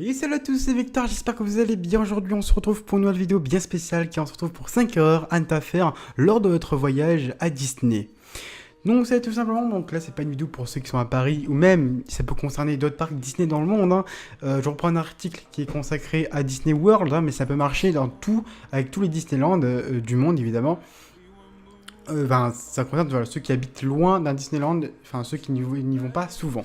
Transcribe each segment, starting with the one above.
Et salut à tous, c'est Victor, j'espère que vous allez bien. Aujourd'hui on se retrouve pour une nouvelle vidéo bien spéciale qui on se retrouve pour 5 erreurs à ne pas faire lors de votre voyage à Disney. Donc c'est tout simplement, donc là c'est pas une vidéo pour ceux qui sont à Paris ou même ça peut concerner d'autres parcs Disney dans le monde. Je reprends un article qui est consacré à Disney World, mais ça peut marcher dans tout, avec tous les Disneyland du monde évidemment. Ça concerne voilà, ceux qui habitent loin d'un Disneyland, enfin ceux qui n'y vont pas souvent.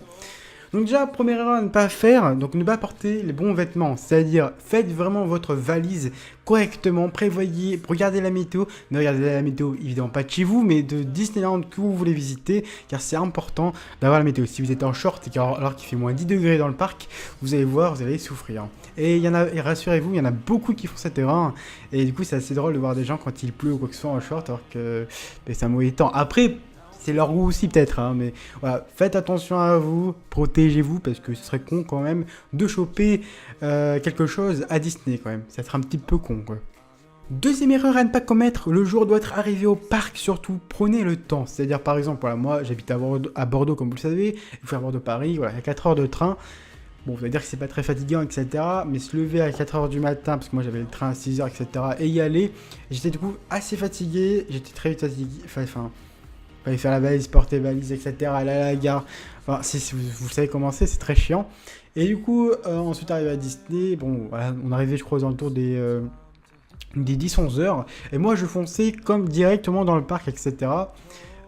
Donc déjà, première erreur à ne pas faire, donc ne pas porter les bons vêtements, c'est-à-dire faites vraiment votre valise correctement, prévoyez, regardez la météo, ne regardez la météo évidemment pas de chez vous, mais de Disneyland que vous voulez visiter, car c'est important d'avoir la météo. Si vous êtes en short et alors qu'il fait moins 10 degrés dans le parc, vous allez voir, vous allez souffrir. Et il y en a, et rassurez-vous, il y en a beaucoup qui font cette erreur, et du coup c'est assez drôle de voir des gens quand il pleut ou quoi que ce soit en short, alors que c'est un mauvais temps. Après, c'est leur goût aussi peut-être, mais voilà, faites attention à vous, protégez-vous, parce que ce serait con quand même de choper quelque chose à Disney quand même, ça serait un petit peu con quoi. Deuxième erreur à ne pas commettre, le jour doit être arrivé au parc, surtout prenez le temps, c'est-à-dire par exemple, voilà, moi j'habite à Bordeaux comme vous le savez, il faut à Bordeaux-Paris, voilà, il y a 4 heures de train. Bon, vous allez dire que c'est pas très fatigant, etc. Mais se lever à 4h du matin, parce que moi j'avais le train à 6h, etc. Et y aller, j'étais du coup assez fatigué, j'étais très vite fatigué, enfin, fallait faire la valise, porter valise, etc. Aller à la gare. Enfin, si vous savez comment c'est très chiant. Et du coup, ensuite arrivé à Disney, bon, voilà, on arrivait, je crois, aux alentours des 10-11 heures. Et moi, je fonçais comme directement dans le parc, etc.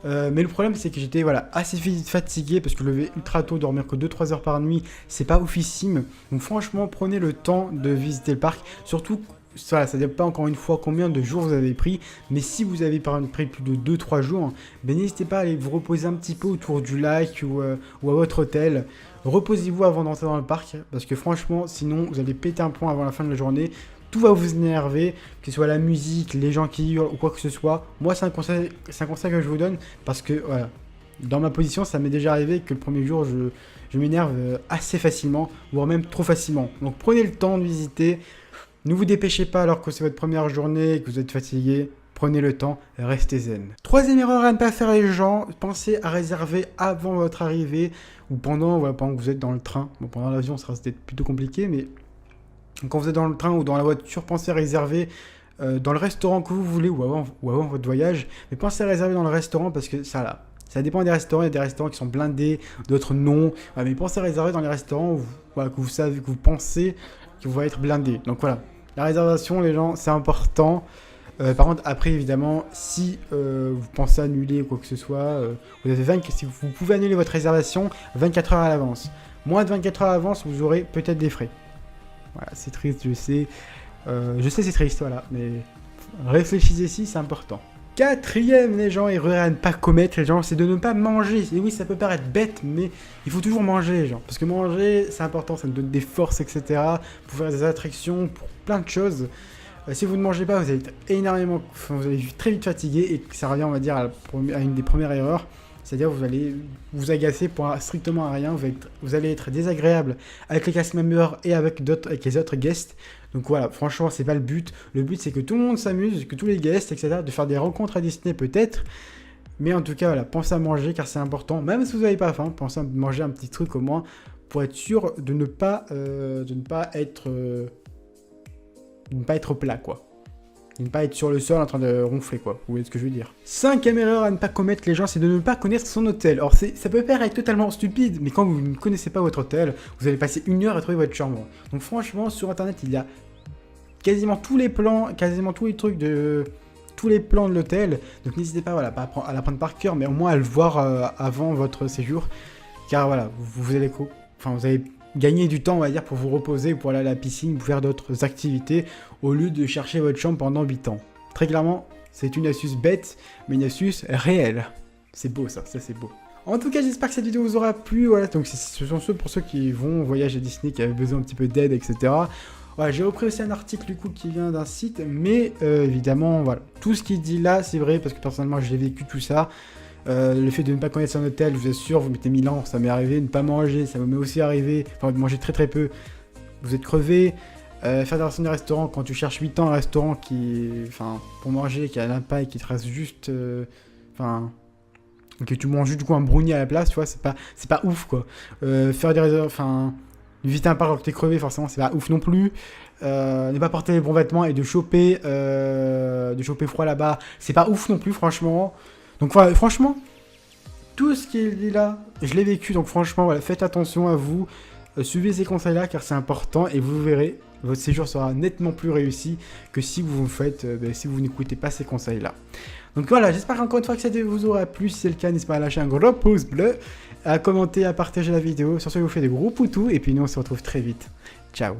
Mais le problème, c'est que j'étais voilà, assez vite fatigué parce que lever ultra tôt, dormir que 2-3 heures par nuit, c'est pas oufissime. Donc, franchement, prenez le temps de visiter le parc. Surtout, ça ne dépend pas encore une fois combien de jours vous avez pris, mais si vous avez par exemple pris plus de 2-3 jours, ben n'hésitez pas à aller vous reposer un petit peu autour du lac ou à votre hôtel. Reposez-vous avant d'entrer dans le parc, parce que franchement, sinon vous allez péter un plomb avant la fin de la journée. Tout va vous énerver, que ce soit la musique, les gens qui hurlent ou quoi que ce soit. Moi, c'est un conseil que je vous donne, parce que voilà, dans ma position, ça m'est déjà arrivé que le premier jour, je m'énerve assez facilement, voire même trop facilement. Donc prenez le temps de visiter. Ne vous dépêchez pas alors que c'est votre première journée et que vous êtes fatigué. Prenez le temps, restez zen. Troisième erreur à ne pas faire les gens, pensez à réserver avant votre arrivée ou pendant que vous êtes dans le train. Bon, pendant l'avion, ça reste plutôt compliqué, mais quand vous êtes dans le train ou dans la voiture, pensez à réserver dans le restaurant que vous voulez ou avant votre voyage. Mais pensez à réserver dans le restaurant parce que ça dépend des restaurants. Il y a des restaurants qui sont blindés, d'autres non. Ouais, mais pensez à réserver dans les restaurants où, voilà, que vous savez, que vous pensez que vous allez être blindé. Donc voilà. La réservation, les gens, c'est important. Par contre, après, évidemment, si vous pensez annuler ou quoi que ce soit, si vous pouvez annuler votre réservation 24 heures à l'avance. Moins de 24 heures à l'avance, vous aurez peut-être des frais. Voilà, c'est triste, je sais. Je sais, c'est triste, voilà. Mais réfléchissez-y, c'est important. Quatrième, les gens, erreur à ne pas commettre, les gens, c'est de ne pas manger. Et oui, ça peut paraître bête, mais il faut toujours manger, les gens. Parce que manger, c'est important, ça nous donne des forces, etc. Pour faire des attractions, pour plein de choses. Si vous ne mangez pas, vous allez être vous allez très vite fatigué. Et ça revient, on va dire, à une des premières erreurs. C'est-à-dire vous allez vous agacer pour strictement à rien. Vous allez être désagréable avec les cast members et avec les autres guests. Donc voilà, franchement, c'est pas le but. Le but, c'est que tout le monde s'amuse, que tous les guests, etc., de faire des rencontres à Disney peut-être. Mais en tout cas, voilà, pensez à manger car c'est important. Même si vous n'avez pas faim, pensez à manger un petit truc au moins pour être sûr de ne pas être plat, quoi. De ne pas être sur le sol en train de ronfler, quoi. Vous voyez ce que je veux dire. Cinquième erreur à ne pas commettre, les gens, c'est de ne pas connaître son hôtel. Alors, ça peut paraître totalement stupide, mais quand vous ne connaissez pas votre hôtel, vous allez passer 1 heure à trouver votre chambre. Donc, franchement, sur Internet, il y a quasiment tous les plans, quasiment tous les trucs tous les plans de l'hôtel. Donc, n'hésitez pas, voilà, pas à l'apprendre par cœur, mais au moins à le voir avant votre séjour. Car, voilà, vous allez gagner du temps, on va dire, pour vous reposer, pour aller à la piscine, pour faire d'autres activités, au lieu de chercher votre chambre pendant 8 ans. Très clairement, c'est une astuce bête, mais une astuce réelle. C'est beau ça c'est beau. En tout cas, j'espère que cette vidéo vous aura plu. Voilà, donc ce sont ceux pour ceux qui vont voyager à Disney, qui avaient besoin un petit peu d'aide, etc. Voilà, j'ai repris aussi un article du coup qui vient d'un site, mais évidemment, voilà, tout ce qu'il dit là, c'est vrai, parce que personnellement, j'ai vécu tout ça. Le fait de ne pas connaître son hôtel, je vous assure, vous mettez 1000 ans, ça m'est arrivé. Ne pas manger, ça m'est aussi arrivé. Enfin, de manger très très peu, vous êtes crevé. Faire des restaurants, quand tu cherches 8 ans un restaurant pour manger, qui a l'impact et qui te reste juste... que tu manges du coup un brownie à la place, tu vois, c'est pas ouf, quoi. Faire des réservations... de visiter un parc alors que t'es crevé, forcément, c'est pas ouf non plus. Ne pas porter les bons vêtements et de choper froid là-bas, c'est pas ouf non plus, franchement. Donc voilà, franchement, tout ce qui est là, je l'ai vécu, donc franchement, voilà, faites attention à vous. Suivez ces conseils-là car c'est important et vous verrez, votre séjour sera nettement plus réussi que si vous si vous n'écoutez pas ces conseils-là. Donc voilà, j'espère encore une fois que ça vous aura plu. Si c'est le cas, n'hésitez pas à lâcher un gros pouce bleu, à commenter, à partager la vidéo. Sur ce, je vous fais des gros poutous et puis nous on se retrouve très vite. Ciao.